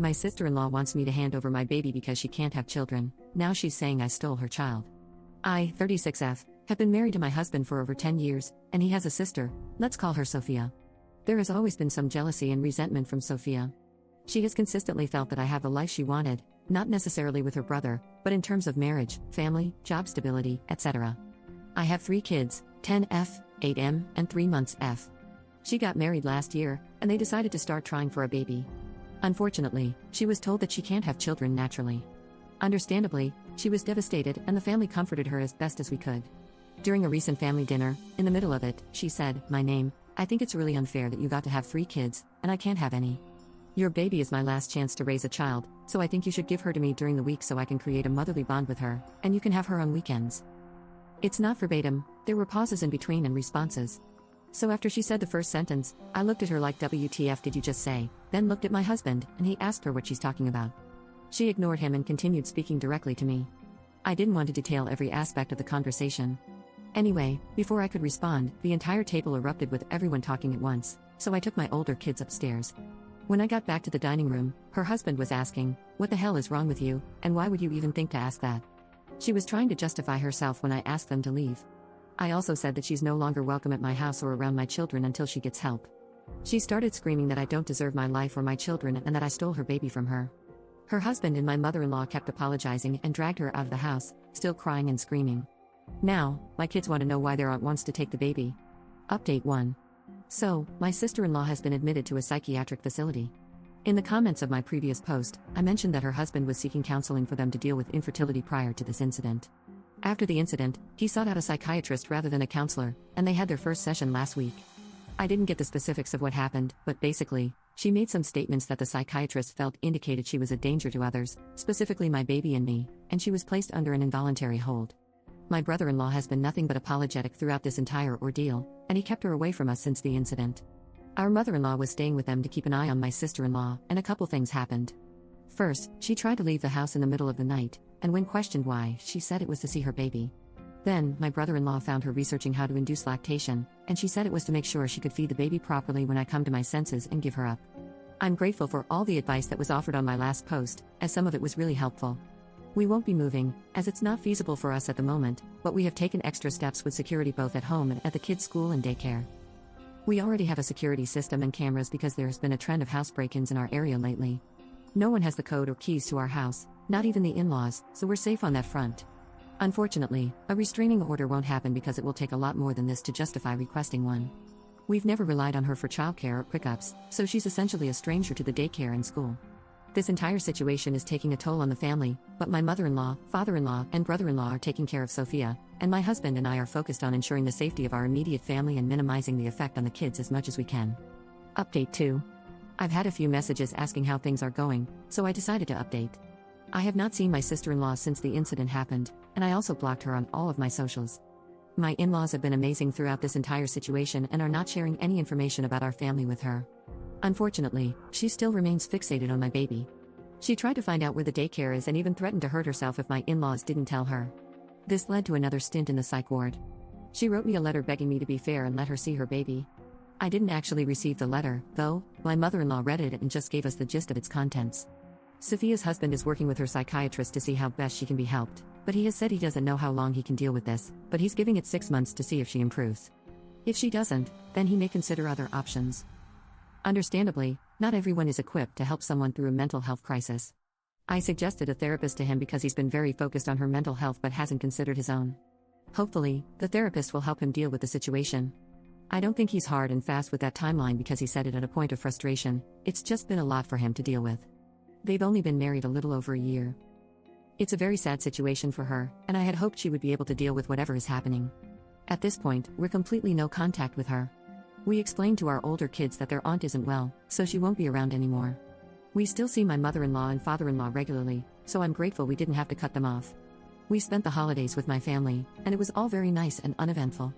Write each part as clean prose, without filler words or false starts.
My sister-in-law wants me to hand over my baby because she can't have children. Now she's saying I stole her child. I, 36F, have been married to my husband for over 10 years, and he has a sister, let's call her Sophia. There has always been some jealousy and resentment from Sophia. She has consistently felt that I have the life she wanted, not necessarily with her brother, but in terms of marriage, family, job stability, etc. I have 3 kids, 10F, 8M, and 3 months F. She got married last year, and they decided to start trying for a baby. Unfortunately, she was told that she can't have children naturally. Understandably, she was devastated, and the family comforted her as best as we could. During a recent family dinner, in the middle of it, she said, "My name, I think it's really unfair that you got to have 3 kids, and I can't have any. Your baby is my last chance to raise a child, so I think you should give her to me during the week so I can create a motherly bond with her, and you can have her on weekends." It's not verbatim, there were pauses in between and responses. So after she said the first sentence, I looked at her like, "WTF did you just say?" Then looked at my husband, and he asked her what she's talking about. She ignored him and continued speaking directly to me. I didn't want to detail every aspect of the conversation. Anyway, before I could respond, the entire table erupted with everyone talking at once, so I took my older kids upstairs. When I got back to the dining room, her husband was asking, "What the hell is wrong with you, and why would you even think to ask that?" She was trying to justify herself when I asked them to leave. I also said that she's no longer welcome at my house or around my children until she gets help. She started screaming that I don't deserve my life or my children and that I stole her baby from her. Her husband and my mother-in-law kept apologizing and dragged her out of the house, still crying and screaming. Now, my kids want to know why their aunt wants to take the baby. Update 1. So, my sister-in-law has been admitted to a psychiatric facility. In the comments of my previous post, I mentioned that her husband was seeking counseling for them to deal with infertility prior to this incident. After the incident, he sought out a psychiatrist rather than a counselor, and they had their first session last week. I didn't get the specifics of what happened, but basically, she made some statements that the psychiatrist felt indicated she was a danger to others, specifically my baby and me, and she was placed under an involuntary hold. My brother-in-law has been nothing but apologetic throughout this entire ordeal, and he kept her away from us since the incident. Our mother-in-law was staying with them to keep an eye on my sister-in-law, and a couple things happened. First, she tried to leave the house in the middle of the night, and when questioned why, she said it was to see her baby. Then, my brother-in-law found her researching how to induce lactation, and she said it was to make sure she could feed the baby properly when I come to my senses and give her up. I'm grateful for all the advice that was offered on my last post, as some of it was really helpful. We won't be moving, as it's not feasible for us at the moment, but we have taken extra steps with security both at home and at the kids' school and daycare. We already have a security system and cameras because there has been a trend of house break-ins in our area lately. No one has the code or keys to our house, not even the in-laws, so we're safe on that front. Unfortunately, a restraining order won't happen because it will take a lot more than this to justify requesting one. We've never relied on her for childcare or pickups, so she's essentially a stranger to the daycare and school. This entire situation is taking a toll on the family, but my mother-in-law, father-in-law, and brother-in-law are taking care of Sophia, and my husband and I are focused on ensuring the safety of our immediate family and minimizing the effect on the kids as much as we can. Update 2. I've had a few messages asking how things are going, so I decided to update. I have not seen my sister-in-law since the incident happened, and I also blocked her on all of my socials. My in-laws have been amazing throughout this entire situation and are not sharing any information about our family with her. Unfortunately, she still remains fixated on my baby. She tried to find out where the daycare is and even threatened to hurt herself if my in-laws didn't tell her. This led to another stint in the psych ward. She wrote me a letter begging me to be fair and let her see her baby. I didn't actually receive the letter, though. My mother-in-law read it and just gave us the gist of its contents. Sophia's husband is working with her psychiatrist to see how best she can be helped, but he has said he doesn't know how long he can deal with this, but he's giving it 6 months to see if she improves. If she doesn't, then he may consider other options. Understandably, not everyone is equipped to help someone through a mental health crisis. I suggested a therapist to him because he's been very focused on her mental health but hasn't considered his own. Hopefully, the therapist will help him deal with the situation. I don't think he's hard and fast with that timeline because he said it at a point of frustration. It's just been a lot for him to deal with. They've only been married a little over a year. It's a very sad situation for her, and I had hoped she would be able to deal with whatever is happening. At this point, we're completely no contact with her. We explained to our older kids that their aunt isn't well, so she won't be around anymore. We still see my mother-in-law and father-in-law regularly, so I'm grateful we didn't have to cut them off. We spent the holidays with my family, and it was all very nice and uneventful.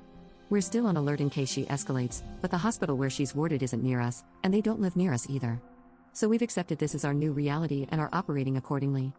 We're still on alert in case she escalates, but the hospital where she's warded isn't near us, and they don't live near us either. So we've accepted this as our new reality and are operating accordingly.